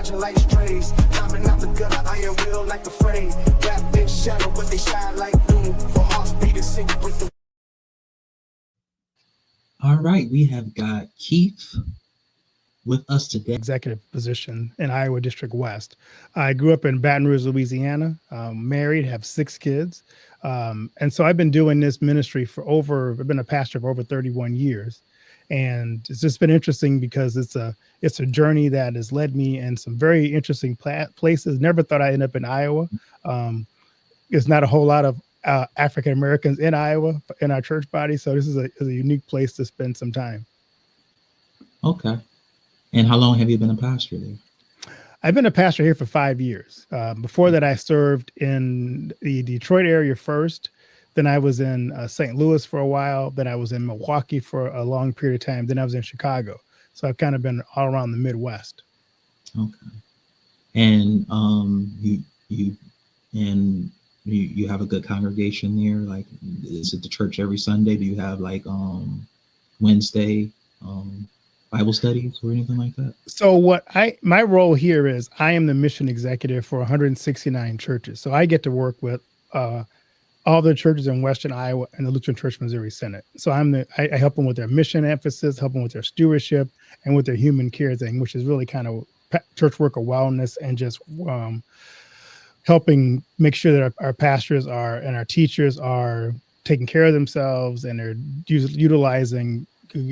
dodging like strays. Climbing out the gutter, iron will like a frame. Wrapped in shadow, but they shine like noon. For hearts beating, sing with the. All right, we have got Keith with us today. Executive position in Iowa District West. I grew up in Baton Rouge, Louisiana, married, have 6 kids. And so I've been doing this ministry I've been a pastor for over 31 years. And it's just been interesting because it's a journey that has led me in some very interesting places. Never thought I'd end up in Iowa. There's not a whole lot of African Americans in Iowa in our church body. So this is a unique place to spend some time. Okay. And how long have you been a pastor there? I've been a pastor here for 5 years. Before that, I served in the Detroit area first. Then I was in St. Louis for a while. Then I was in Milwaukee for a long period of time. Then I was in Chicago. So I've kind of been all around the Midwest. Okay. And you have a good congregation there. Like, is it the church every Sunday? Do you have like Wednesday Bible studies or anything like that? So my role here is I am the mission executive for 169 churches. So I get to work with all the churches in Western Iowa and the Lutheran Church Missouri Synod. So I help them with their mission emphasis, help them with their stewardship, and with their human care thing, which is really kind of church worker wellness and just helping make sure that our pastors and our teachers are taking care of themselves and they're utilizing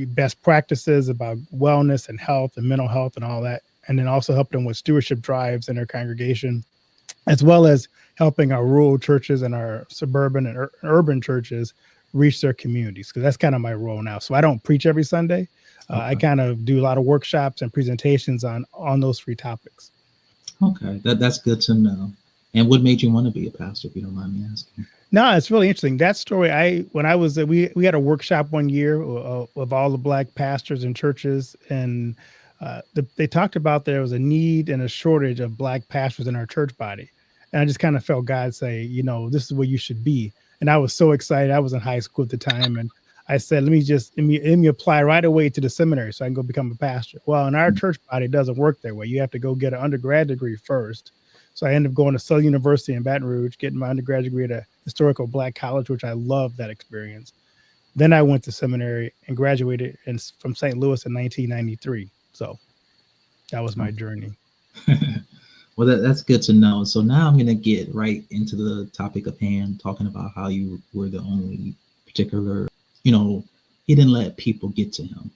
best practices about wellness and health and mental health and all that. And then also help them with stewardship drives in their congregation, as well as helping our rural churches and our suburban and urban churches reach their communities. Because that's kind of my role now. So I don't preach every Sunday. Okay. I kind of do a lot of workshops and presentations on those 3 topics. Okay, that's good to know. And what made you want to be a pastor, if you don't mind me asking? No, it's really interesting. That story, we had a workshop one year of all the Black pastors and churches, and they talked about there was a need and a shortage of Black pastors in our church body. And I just kind of felt God say, this is where you should be. And I was so excited. I was in high school at the time, and I said, let me apply right away to the seminary so I can go become a pastor. Well, in our church body, it doesn't work that way. You have to go get an undergrad degree first. So I ended up going to Southern University in Baton Rouge, getting my undergraduate degree at a historical Black college, which I loved that experience. Then I went to seminary and graduated from St. Louis in 1993. So that was my journey. Well, that's good to know. So now I'm going to get right into the topic of hand, talking about how you were the only particular, he didn't let people get to him,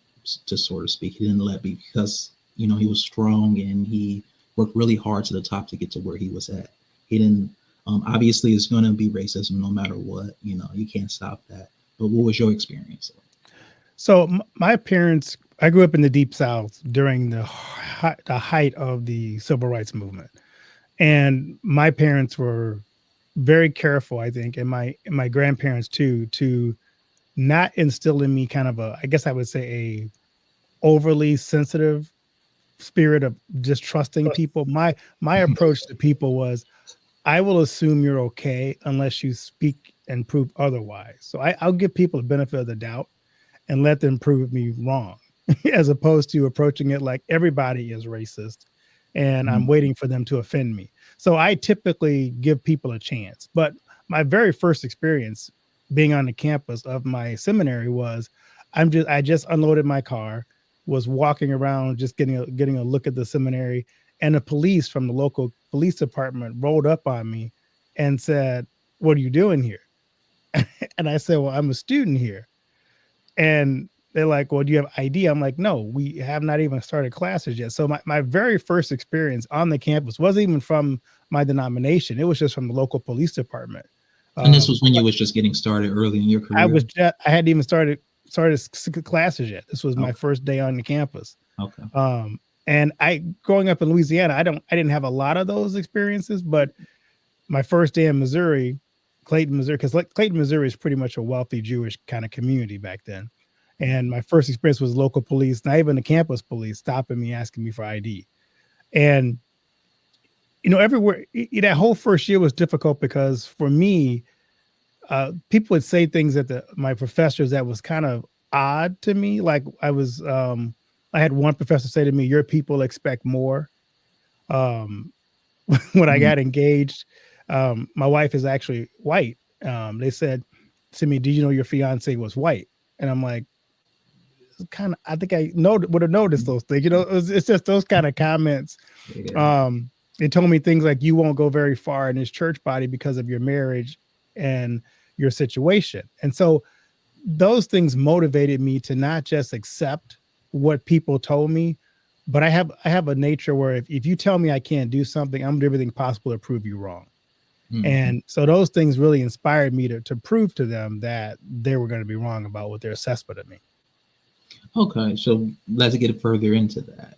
to sort of speak. He didn't because, he was strong and he worked really hard to the top to get to where he was at. He didn't, obviously it's going to be racism no matter what, you can't stop that. But what was your experience? So my parents, I grew up in the Deep South during the height of the Civil Rights Movement. And my parents were very careful, I think, and my grandparents too, to not instill in me kind of I guess I would say a overly sensitive spirit of just trusting people. My approach to people was, I will assume you're okay unless you speak and prove otherwise. So I'll give people the benefit of the doubt and let them prove me wrong, as opposed to approaching it like everybody is racist and I'm waiting for them to offend me. So I typically give people a chance. But my very first experience being on the campus of my seminary was I just unloaded my car, was walking around just getting a look at the seminary, and the police from the local police department rolled up on me and said, "What are you doing here?" And I said, "Well, I'm a student here." And they're like, "Well, do you have ID?" I'm like, "No, we have not even started classes yet." So my very first experience on the campus wasn't even from my denomination. It was just from the local police department. And this was when you was just getting started early in your career? I hadn't even started classes yet. This was my first day on the campus. Okay. And growing up in Louisiana, I didn't have a lot of those experiences, but my first day in Missouri, Clayton, Missouri, because Clayton, Missouri is pretty much a wealthy Jewish kind of community back then. And my first experience was local police, not even the campus police, stopping me, asking me for ID. And, everywhere, that whole first year was difficult because for me, people would say things at my professors that was kind of odd to me. Like I had one professor say to me, "Your people expect more." Um, when I Mhm. got engaged, my wife is actually white. They said to me, "Did you know your fiance was white?" And I'm like, kind of. I think I would have noticed those things. It's just those kind of comments. Yeah. They told me things like, "You won't go very far in this church body because of your marriage and your situation." And so those things motivated me to not just accept what people told me, but I have a nature where if you tell me I can't do something, I'm gonna do everything possible to prove you wrong. Mhm. And so those things really inspired me to prove to them that they were going to be wrong about what their assessment of me. Okay, so let's get further into that.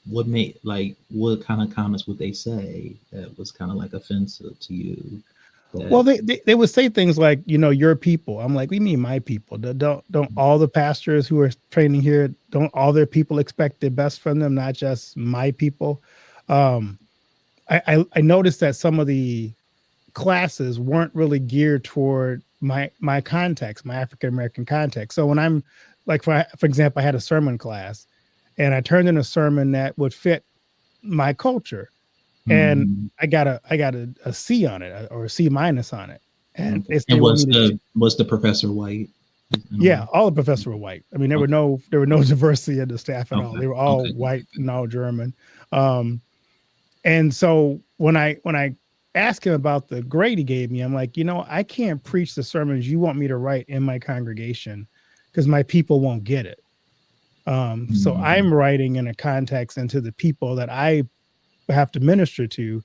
What made like what kind of comments would they say that was kind of like offensive to you? Well, That they would say things like, your people. I'm like, we mean my people. Don't all the pastors who are training here, don't all their people expect the best from them, not just my people? Um, I noticed that some of the classes weren't really geared toward my context, my African American context. So when I'm like, for example, I had a sermon class, and I turned in a sermon that would fit my culture, and Mhm. I got a C on it, or a C minus on it, and Okay. they And want me to was the professor white in a yeah, way? all the professors were white. I mean, there were Okay. no diversity in the staff at all. Okay. They were all Okay. white and all German. Um, And so when I asked him about the grade he gave me, I'm like, I can't preach the sermons you want me to write in my congregation because my people won't get it. So Mhm. I'm writing in a context into the people that I have to minister to,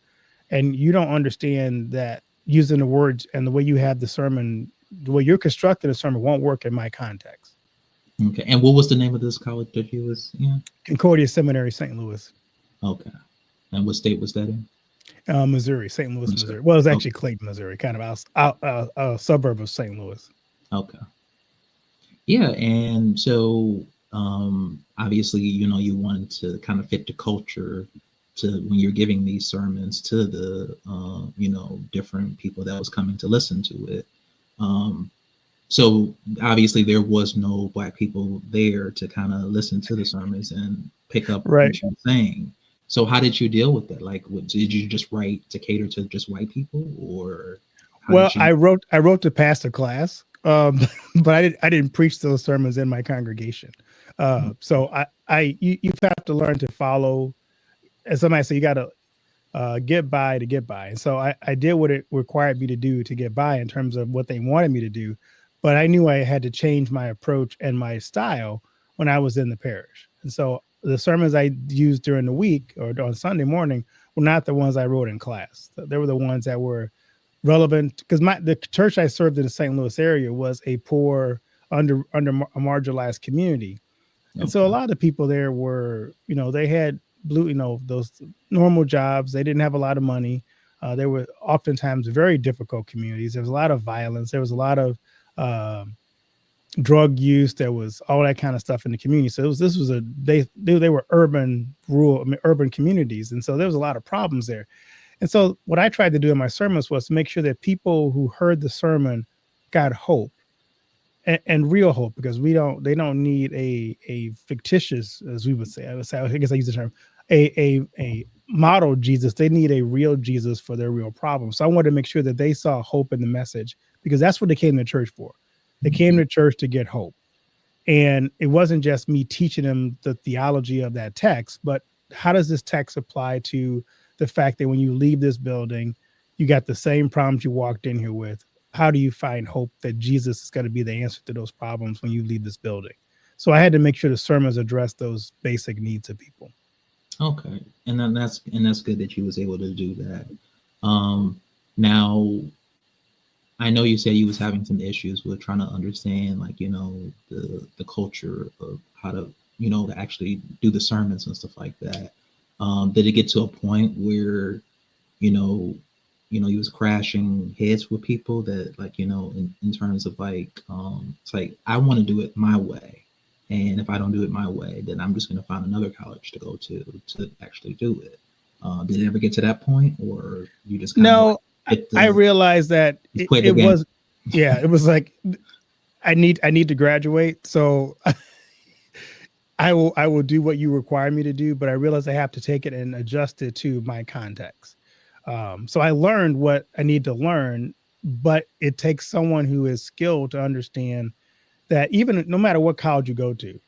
and you don't understand that using the words and the way you have the sermon, the way you're constructing a sermon won't work in my context. Okay. And what was the name of this college that you was in? Concordia Seminary, St. Louis, Okay. And what state was that in? Missouri, St. Louis, Missouri. Missouri. Well, it's Okay. actually Clayton, Missouri, kind of a suburb of St. Louis. Okay. Yeah, and so obviously, you wanted to kind of fit the culture to when you're giving these sermons to the different people that was coming to listen to it. Um, so obviously, there was no black people there to kind of listen to the sermons and pick up Right. what you're saying. So how did you deal with that? Like, did you just write to cater to just white people, or how Well, did you? I wrote to pass a class, but I didn't preach those sermons in my congregation. So you have to learn to follow. As somebody say, you got to get by to get by. And so I did what it required me to do to get by in terms of what they wanted me to do. But I knew I had to change my approach and my style when I was in the parish. And so the sermons I used during the week or on Sunday morning were not the ones I wrote in class. They were the ones that were relevant because the church I served in the St. Louis area was a poor, under a marginalized community, and so a Okay. lot of people there were, they had those normal jobs. They didn't have a lot of money. They were oftentimes very difficult communities. There was a lot of violence. There was a lot of drug use. There was all that kind of stuff in the community. So this was they were urban communities, and so there was a lot of problems there. And so what I tried to do in my sermons was to make sure that people who heard the sermon got hope and real hope, because they don't need a fictitious, as we would say, I guess I use the term, a model Jesus. They need a real Jesus for their real problems. So I wanted to make sure that they saw hope in the message, because that's what they came to church for. They came to church to get hope. And it wasn't just me teaching them the theology of that text, but how does this text apply to the fact that when you leave this building, you got the same problems you walked in here with? How do you find hope that Jesus is going to be the answer to those problems when you leave this building? So I had to make sure the sermons address those basic needs of people. Okay, and that's good that you was able to do that. Now I know you said you was having some issues with trying to understand, like the culture of how to to actually do the sermons and stuff like that. Did it get to a point where you know you was crashing heads with people that like in terms of like it's like I want to do it my way, and if I don't do it my way, then I'm just going to find another college to go to actually do it. Did it ever get to that point, or you just kind of like No, hit I the realized that just play the it game? was, yeah, it was like, I need to graduate. So I will do what you require me to do, but I realize I have to take it and adjust it to my context. So I learned what I need to learn, but it takes someone who is skilled to understand that even no matter what college you go to,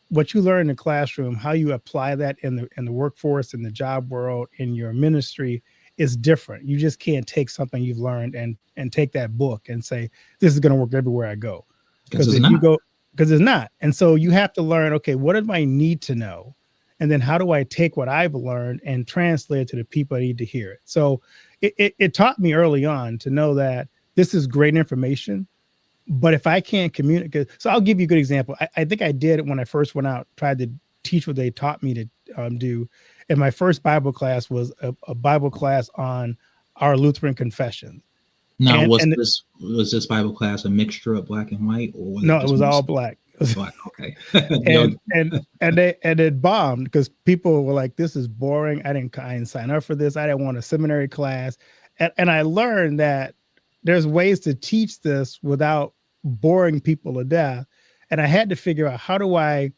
what you learn in the classroom, how you apply that in the workforce, in the job world, in your ministry is different. You just can't take something you've learned and take that book and say, this is going to work everywhere I go. Because it's If you not. go, because it's not. And so you have to learn, okay, what do I need to know? And then how do I take what I've learned and translate it to the people that need to hear it? So it taught me early on to know that this is great information, but if I can't communicate, so I'll give you a good example. I think I did it when I first went out, tried to teach what they taught me to do. And my first Bible class was a Bible class on our Lutheran confession. Now, And was this Bible class a mixture of black and white, or was no, it it just was all mostly black. black? Okay. and it bombed because people were like, this is boring. I didn't sign up for this. I didn't want a seminary class. And I learned that there's ways to teach this without boring people to death. And I had to figure out, how do I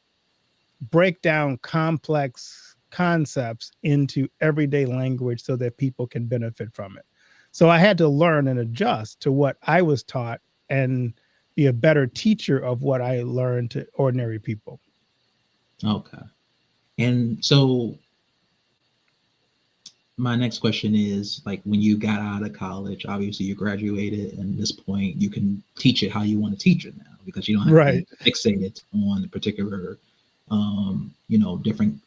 break down complex concepts into everyday language so that people can benefit from it. So I had to learn and adjust to what I was taught and be a better teacher of what I learned to ordinary people. Okay. And so my next question is, like, when you got out of college, obviously you graduated, and at this point you can teach it how you want to teach it now, because you don't have Right. to be fixated on a particular different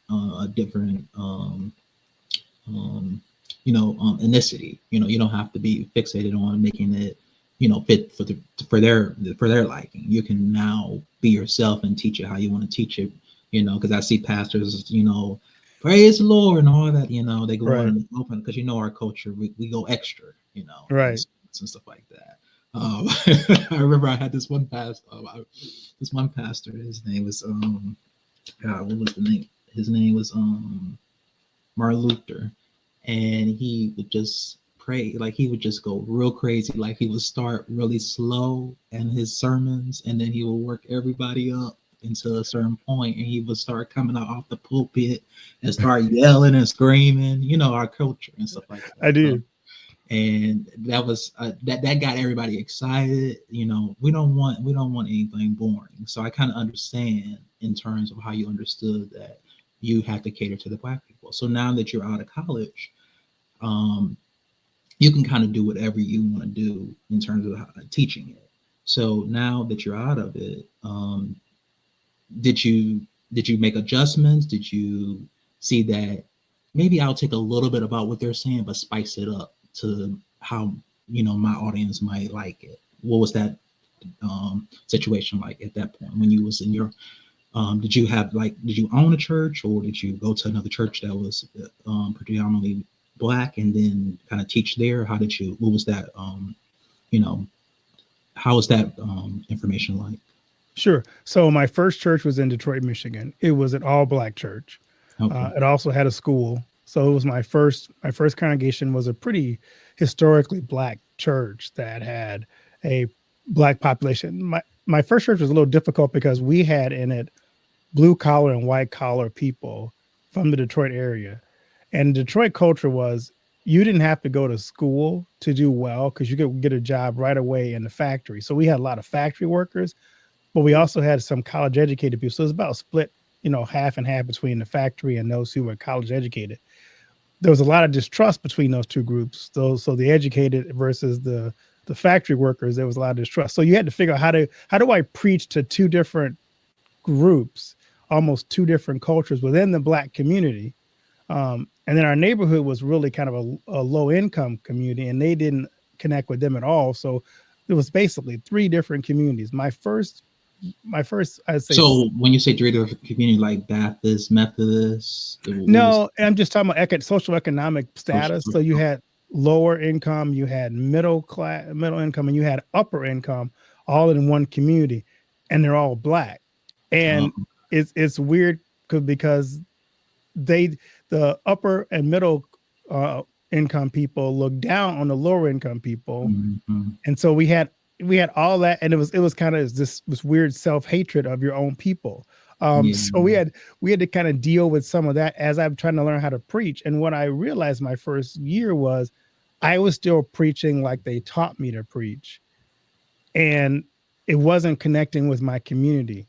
ethnicity. You don't have to be fixated on making it fit for their liking. You can now be yourself and teach it how you want to teach it, because I see pastors, praise the Lord and all that, they go on Right. and open, because our culture, we go extra, Right. and stuff like that. I remember I had this one pastor. His name was God, what was the name? His name was Martin Luther, and he would just pray, like he would just go real crazy, like he would start really slow in his sermons, and then he would work everybody up into a certain point, and he would start coming out off the pulpit and start yelling and screaming, our culture and stuff like that. I do. So, and that was that got everybody excited. We don't want anything boring. So I kind of understand in terms of how you understood that you have to cater to the Black people. So now that you're out of college, you can kind of do whatever you want to do in terms of teaching it. So now that you're out of it, did you make adjustments? Did you see that maybe I'll take a little bit about what they're saying, but spice it up to how my audience might like it? What was that situation like at that point when you was in your did you own a church, or did you go to another church that was predominantly Black and then kind of teach there? What was that how was that information like? Sure. So my first church was in Detroit, Michigan. It was an all Black church. Okay. It also had a school. So it was my first congregation was a pretty historically Black church that had a Black population. My first church was a little difficult because we had in it blue collar and white collar people from the Detroit area. And Detroit culture was, you didn't have to go to school to do well, because you could get a job right away in the factory. So we had a lot of factory workers, but we also had some college educated people. So it was about split, half and half between the factory and those who were college educated. There was a lot of distrust between those two groups. So the educated versus the factory workers, there was a lot of distrust. So you had to figure out how do I preach to two different groups, almost two different cultures within the Black community. And then our neighborhood was really kind of a low income community, and they didn't connect with them at all. So it was basically three different communities. My first, I'd say. So when you say three different communities, like Baptist, Methodist? No, I'm just talking about social economic status. So you had lower income, you had middle income, and you had upper income, all in one community, and they're all Black. And it's weird because the upper and middle income people look down on the lower income people. Mm-hmm. And so we had all that, and it was kind of this weird self-hatred of your own people. Yeah. So we had to kind of deal with some of that as I'm trying to learn how to preach. And what I realized my first year was I was still preaching like they taught me to preach, and it wasn't connecting with my community.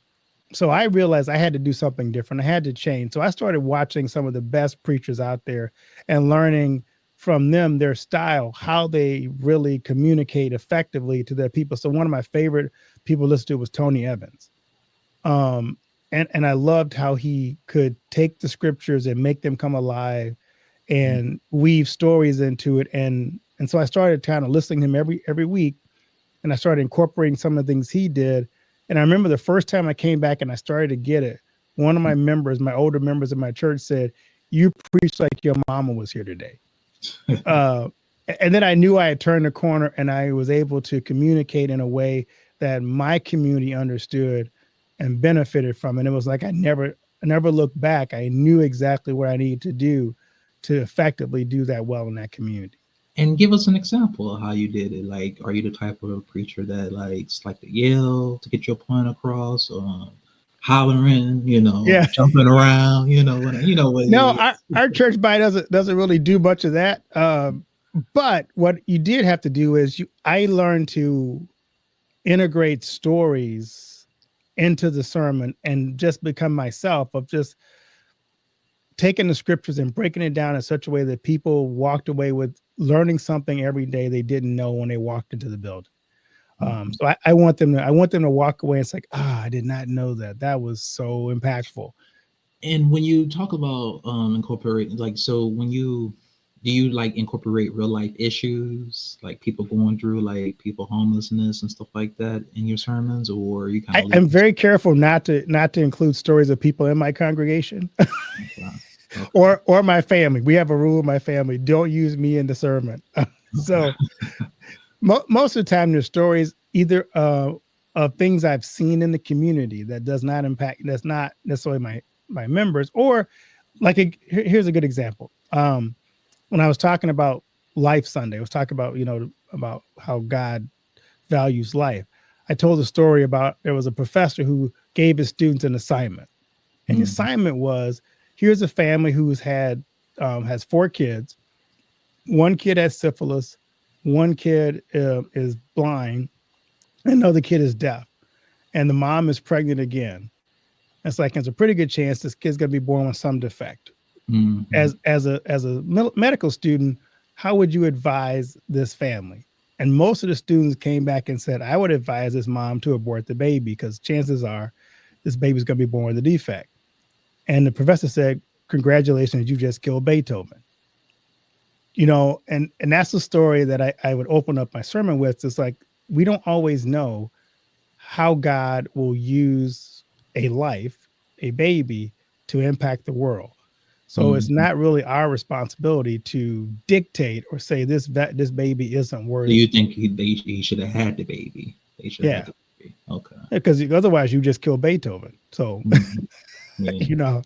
So I realized I had to do something different. I had to change. So I started watching some of the best preachers out there and learning from them their style, how they really communicate effectively to their people. So one of my favorite people to listen to was Tony Evans. Um, and I loved how he could take the scriptures and make them come alive and weave stories into it. And so I started kind of listening to him every week, and I started incorporating some of the things he did. And I remember the first time I came back and I started to get it, one of my members, my older members of my church said, "You preach like your mama was here today." uh, and then I knew I had turned the corner, and I was able to communicate in a way that my community understood and benefited from. And it was like I never looked back. I knew exactly what I needed to do to effectively do that well in that community. And give us an example of how you did it. Like, are you the type of preacher that likes like to yell to get your point across, or hollering, Yeah. jumping around, what No, it is? our church body doesn't really do much of that. But what you did have to do is I learned to integrate stories into the sermon and just become myself, of just taking the scriptures and breaking it down in such a way that people walked away with learning something every day they didn't know when they walked into the building. So I want them to walk away and it's like, I did not know that. That was so impactful. And when you talk about incorporate, like, so do you like incorporate real life issues, like people going through, like people homelessness and stuff like that in your sermons, or you kind of? I'm very careful not to include stories of people in my congregation. Okay. or my family. We have a rule in my family: don't use me in the sermon. So most of the time, there's stories either of things I've seen in the community that does not impact, that's not necessarily my members, or like here's a good example. When I was talking about Life Sunday, I was talking about about how God values life. I told a story about there was a professor who gave his students an assignment, and the assignment was: here's a family who's has 4 kids. One kid has syphilis, one kid is blind, and another kid is deaf, and the mom is pregnant again. It's like there's a pretty good chance this kid's gonna be born with some defect. Mm-hmm. As a medical student, how would you advise this family? And most of the students came back and said, I would advise this mom to abort the baby because chances are this baby's gonna be born with a defect. And the professor said, congratulations, you just killed Beethoven. And that's the story that I would open up my sermon with. It's like, we don't always know how God will use a life, a baby, to impact the world. So it's not really our responsibility to dictate or say this baby isn't worthy. Do you think he should have had the baby? They should have had the baby. Okay. Because otherwise you just kill Beethoven. So, Yeah.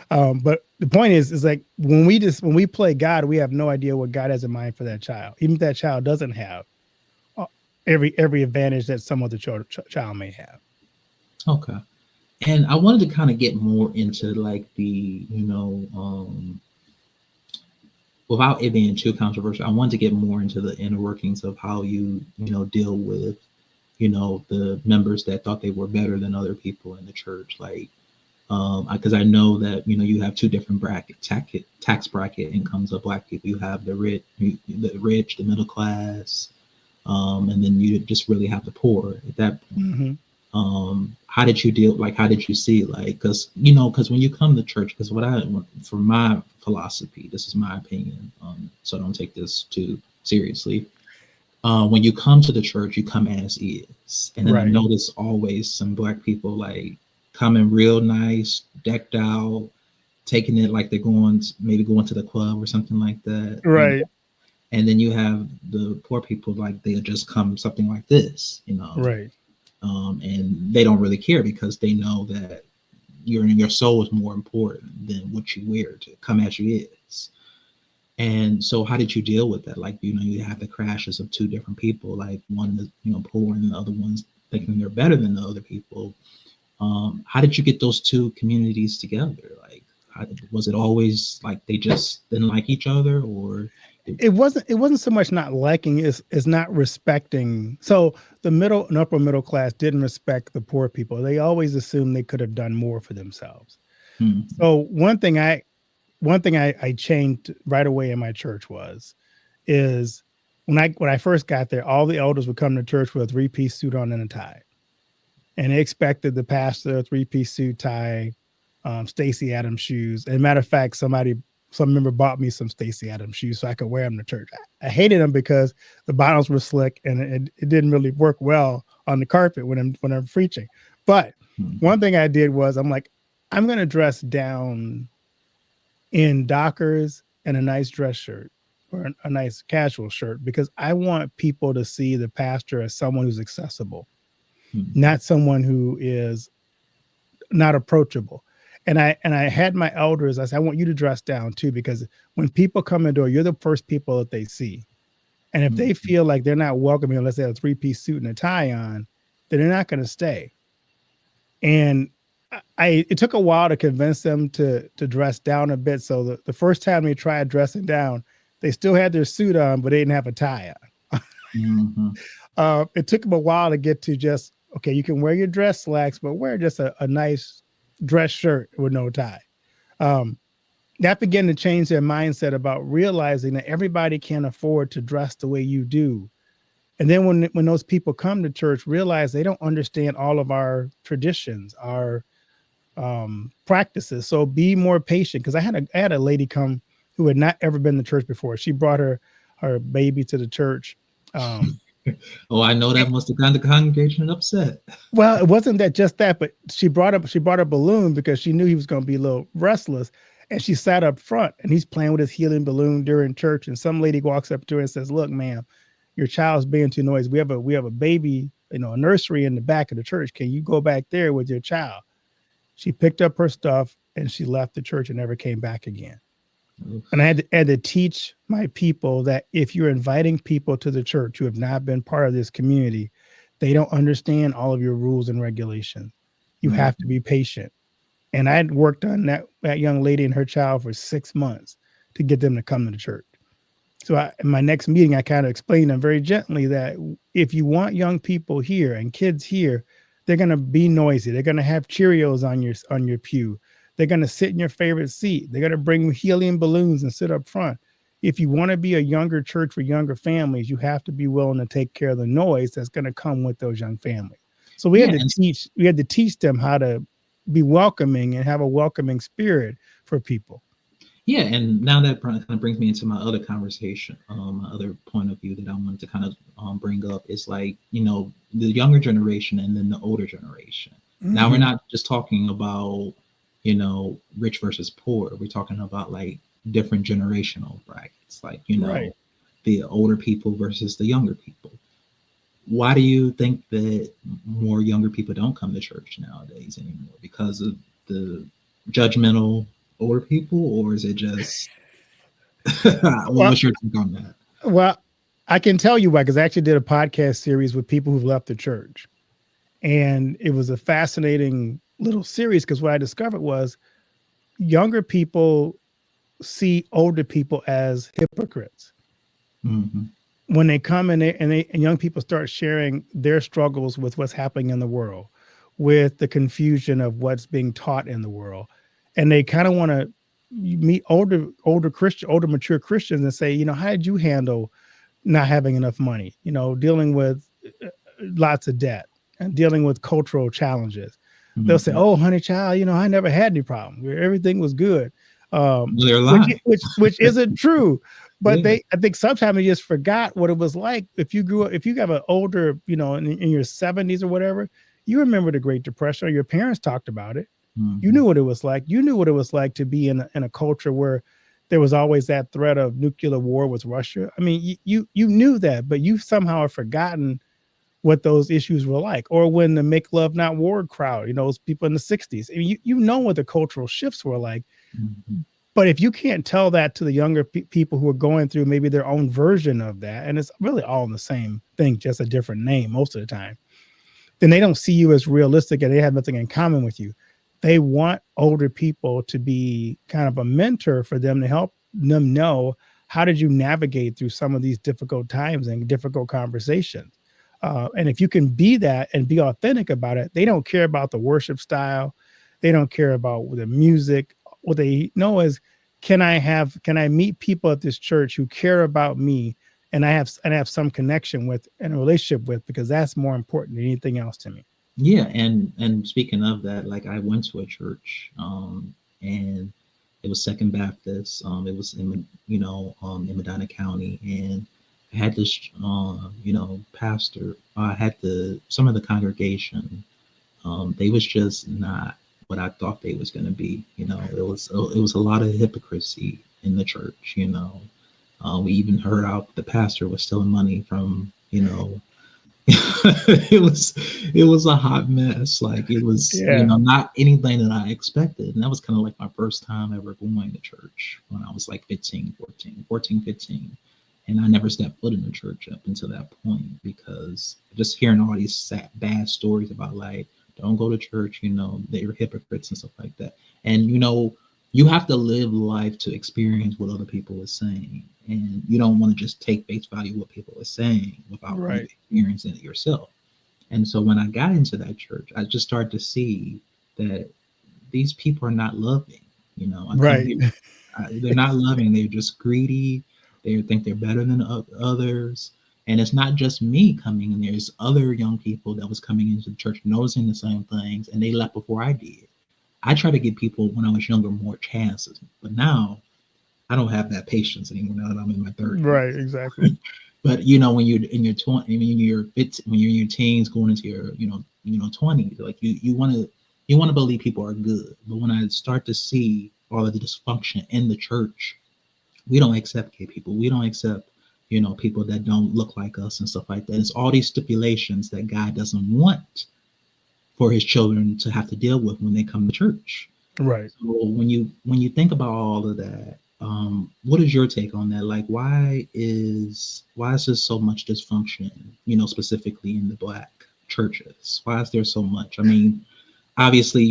But the point is like when we play God, we have no idea what God has in mind for that child. Even if that child doesn't have every advantage that some other child may have. Okay. And I wanted to kind of get more into like the, without it being too controversial, I wanted to get more into the inner workings of how you deal with, the members that thought they were better than other people in the church. Like, because I know that, you have 2 different tax bracket incomes of Black people. You have the rich, the middle class, and then you just really have the poor at that point. Mm-hmm. How did you deal? Like, how did you see? Like, because when you come to church, because for my philosophy, this is my opinion, so don't take this too seriously. When you come to the church, you come as is, and then I notice always some Black people like coming real nice, decked out, taking it like they're going to the club or something like that. Right. And then you have the poor people, like they'll just come something like this, Right. And they don't really care because they know that your soul is more important than what you wear, to come as you is. And so how did you deal with that? Like, you have the crashes of 2 different people, like one is, poor and the other one's thinking they're better than the other people. How did you get those two communities together? Like, was it always like they just didn't like each other, or It wasn't so much not liking, is not respecting. So the middle and upper middle class didn't respect the poor people. They always assumed they could have done more for themselves. Hmm. So one thing I changed right away in my church is when I first got there, all the elders would come to church with a three-piece suit on and a tie. And they expected the pastor, a three-piece suit, tie, Stacey Adams shoes. And matter of fact, some member bought me some Stacey Adams shoes so I could wear them to church. I hated them because the bottoms were slick and it didn't really work well on the carpet when I'm preaching. But one thing I did was I'm like, I'm going to dress down in Dockers and a nice dress shirt or a nice casual shirt because I want people to see the pastor as someone who's accessible, not someone who is not approachable. And I had my elders, I said, I want you to dress down too, because when people come in the door, you're the first people that they see. And if they feel like they're not welcoming unless they have a three-piece suit and a tie on, then they're not going to stay. And it took a while to convince them to dress down a bit. So the first time they tried dressing down, they still had their suit on, but they didn't have a tie on. It took them a while to get to just, okay, you can wear your dress slacks, but wear just a nice dress shirt with no tie. That began to change their mindset about realizing that everybody can't afford to dress the way you do. And then when those people come to church, realize they don't understand all of our traditions, our practices. So be more patient. Because I had a lady come who had not ever been to church before. She brought her baby to the church. Oh, I know that must have gotten the congregation upset. Well, it wasn't just that, but she brought a balloon because she knew he was going to be a little restless. And she sat up front and he's playing with his helium balloon during church. And some lady walks up to her and says, "Look, ma'am, your child's being too noisy. We have a baby, a nursery in the back of the church. Can you go back there with your child?" She picked up her stuff and she left the church and never came back again. And I had to teach my people that if you're inviting people to the church who have not been part of this community, they don't understand all of your rules and regulations. You have to be patient. And I had worked on that young lady and her child for 6 months to get them to come to the church. So in my next meeting, I kind of explained them very gently that if you want young people here and kids here, they're going to be noisy. They're going to have Cheerios on your pew. They're going to sit in your favorite seat. They're going to bring helium balloons and sit up front. If you want to be a younger church for younger families, you have to be willing to take care of the noise that's going to come with those young families. So we had to teach them how to be welcoming and have a welcoming spirit for people. Yeah, and now that kind of brings me into my other conversation, my other point of view that I wanted to kind of bring up is like, the younger generation and then the older generation. Now we're not just talking about, rich versus poor. We're talking about like different generational brackets, like, Right. the older people versus the younger people. Why do you think that more younger people don't come to church nowadays anymore? Because of the judgmental older people, or is it just what's your take on that? Well, I can tell you why, because I actually did a podcast series with people who've left the church. And it was a fascinating little series because what I discovered was younger people see older people as hypocrites. When they come in there and young people start sharing their struggles with what's happening in the world, with the confusion of what's being taught in the world. And they kind of want to meet older mature Christians and say, how did you handle not having enough money, dealing with lots of debt and dealing with cultural challenges. They'll say, "Oh, honey child, I never had any problem. Everything was good." They're lying. Which isn't true. But I think sometimes they just forgot what it was like. If you grew up, if you have an older, in your 70s or whatever, you remember the Great Depression, or your parents talked about it. You knew what it was like. You knew what it was like to be in a culture where there was always that threat of nuclear war with Russia. I mean, you knew that, but you somehow have forgotten what those issues were like. Or when the Make Love Not War crowd, those people in the 60s. I mean, you know what the cultural shifts were like. But if you can't tell that to the younger people who are going through maybe their own version of that, and it's really all the same thing, just a different name most of the time. then they don't see you as realistic and they have nothing in common with you. They want older people to be kind of a mentor for them to help them know, how did you navigate through some of these difficult times and difficult conversations. And if you can be that and be authentic about it, they don't care about the worship style. They don't care about the music. What they know is, can I meet people at this church who care about me and I have some connection with and a relationship with, because that's more important than anything else to me. Yeah, and speaking of that, like I went to a church, and it was Second Baptist. It was in in Medina County, and I had this pastor. I had some of the congregation. They was just not what I thought they was going to be. It was a lot of hypocrisy in the church. We even heard out the pastor was stealing money from it was a hot mess. Like it was, not anything that I expected. And that was kind of like my first time ever going to church when I was like 15. And I never stepped foot in the church up until that point, because just hearing all these bad stories about like, don't go to church, they're hypocrites and stuff like that. And, you have to live life to experience what other people are saying. And you don't want to just take face value what people are saying without really experiencing it yourself. And so when I got into that church, I just started to see that these people are not loving, they're not loving. They're just greedy. They think they're better than others. And it's not just me coming in. There's other young people that was coming into the church noticing the same things, and they left before I did. I try to give people when I was younger more chances, but now I don't have that patience anymore. Now that I'm in my 30s, right? Exactly. But when you're in your 20s, when you're in your teens, going into your 20s, like you want to believe people are good. But when I start to see all of the dysfunction in the church, we don't accept gay people. We don't accept people that don't look like us and stuff like that. It's all these stipulations that God doesn't want for his children to have to deal with when they come to church. Right. So when you think about all of that, what is your take on that? Like, why is there so much dysfunction, specifically in the Black churches? Why is there so much? I mean, obviously,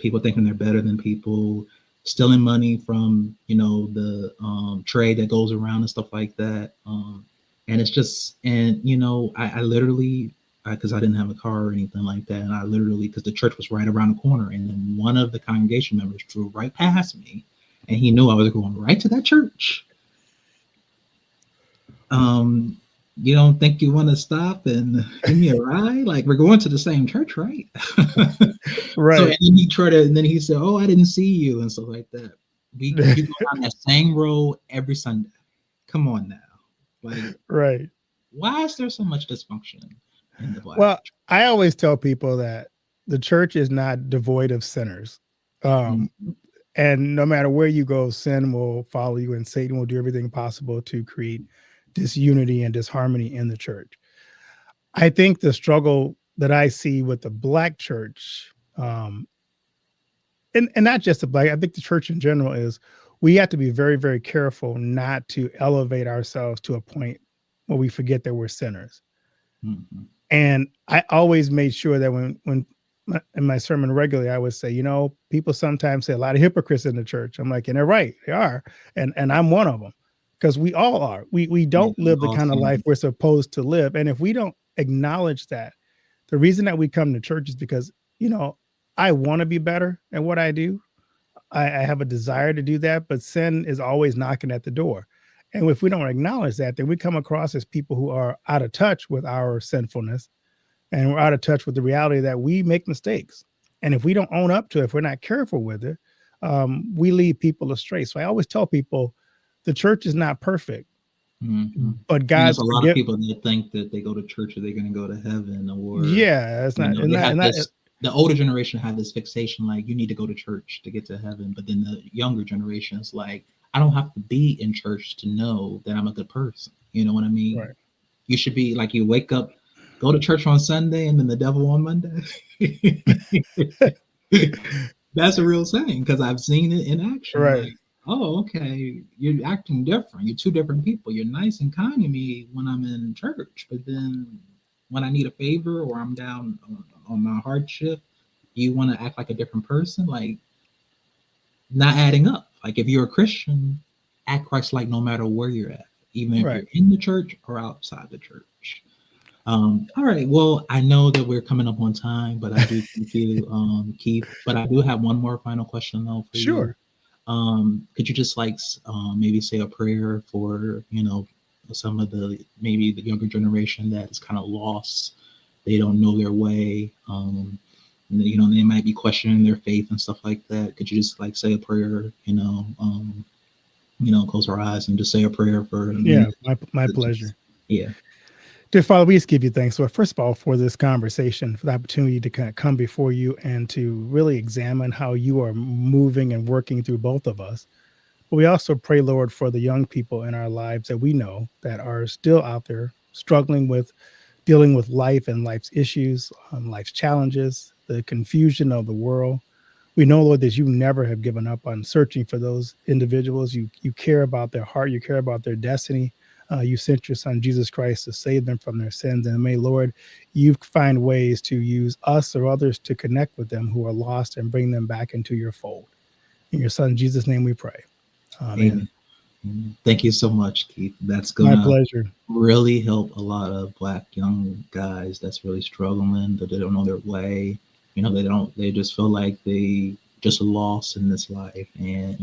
people thinking they're better than people, stealing money from, the trade that goes around and stuff like that. And it's just, and, I literally, because I didn't have a car or anything like that. And I literally, because the church was right around the corner, and then one of the congregation members drove right past me, and he knew I was going right to that church. You don't think you want to stop and give me a ride? Like, we're going to the same church, right? Right. So, and then he said, "Oh, I didn't see you," and stuff like that. You go down that same road every Sunday. Come on now. Like, right. Why is there so much dysfunction in the Black church? I always tell people that the church is not devoid of sinners. And no matter where you go, sin will follow you, and Satan will do everything possible to create disunity and disharmony in the church. I think the struggle that I see with the Black church, and not just the Black, I think the church in general, is we have to be very, very careful not to elevate ourselves to a point where we forget that we're sinners. Mm-hmm. And I always made sure that when in my sermon regularly, I would say, people sometimes say a lot of hypocrites in the church. I'm like, and they're right, they are. And I'm one of them, because we all are. We don't live the kind of life we're supposed to live. And if we don't acknowledge that, the reason that we come to church is because, I want to be better at what I do. I have a desire to do that, but sin is always knocking at the door. And if we don't acknowledge that, then we come across as people who are out of touch with our sinfulness, and we're out of touch with the reality that we make mistakes. And if we don't own up to it, if we're not careful with it, we lead people astray. So I always tell people the church is not perfect, but God's a lot of people that think that they go to church or they're going to go to heaven, or it's not. The older generation have this fixation, like you need to go to church to get to heaven. But then the younger generation is like, I don't have to be in church to know that I'm a good person. You know what I mean? Right. You should be like, you wake up, go to church on Sunday, and then the devil on Monday. That's a real saying, because I've seen it in action. Right. Like, oh, okay, you're acting different. You're two different people. You're nice and kind to me when I'm in church, but then when I need a favor or I'm down on my hardship, you want to act like a different person, like not adding up. Like if you're a Christian, act Christ like no matter where you're at, even if Right. you're in the church or outside the church. All right. Well, I know that we're coming up on time, but I do thank you, Keith. But I do have one more final question though for you. Sure. Could you just like maybe say a prayer for some of the maybe the younger generation that is kind of lost, they don't know their way, they might be questioning their faith and stuff like that. Could you just like say a prayer, close our eyes and just say a prayer for Yeah, my pleasure. yeah. Dear Father, we just give you thanks, Lord, first of all, for this conversation, for the opportunity to kind of come before you and to really examine how you are moving and working through both of us. But we also pray, Lord, for the young people in our lives that we know that are still out there struggling with dealing with life and life's issues, life's challenges, the confusion of the world. We know, Lord, that you never have given up on searching for those individuals. You care about their heart. You care about their destiny. You sent your son, Jesus Christ, to save them from their sins. And may, Lord, you find ways to use us or others to connect with them who are lost and bring them back into your fold. In your son, Jesus' name we pray. Amen. Amen. Thank you so much, Keith. That's My gonna pleasure. really help a lot of Black young guys that's really struggling, that they don't know their way. They just feel like they just lost in this life. And,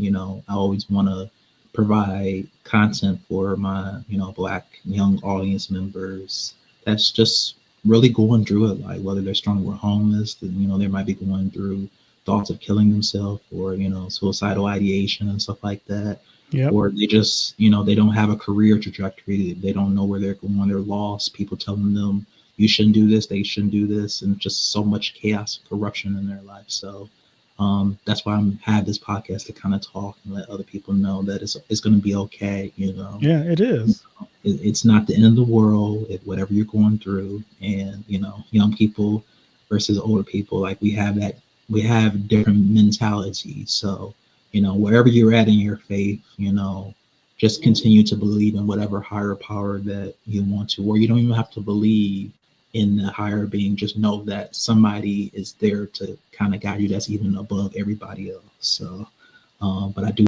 I always want to provide content for my, Black young audience members that's just really going through it, like whether they're struggling with homeless, they might be going through thoughts of killing themselves or, suicidal ideation and stuff like that. Yep. Or they just, they don't have a career trajectory. They don't know where they're going. They're lost. People telling them, you shouldn't do this, they shouldn't do this, and just so much chaos and corruption in their life. So that's why I'm have this podcast to kind of talk and let other people know that it's going to be okay. Yeah, it is. It's not the end of the world. Whatever you're going through, and young people versus older people, like we have different mentalities. So wherever you're at in your faith, just continue to believe in whatever higher power that you want to, or you don't even have to believe in the higher being. Just know that somebody is there to kind of guide you that's even above everybody else. So, but I do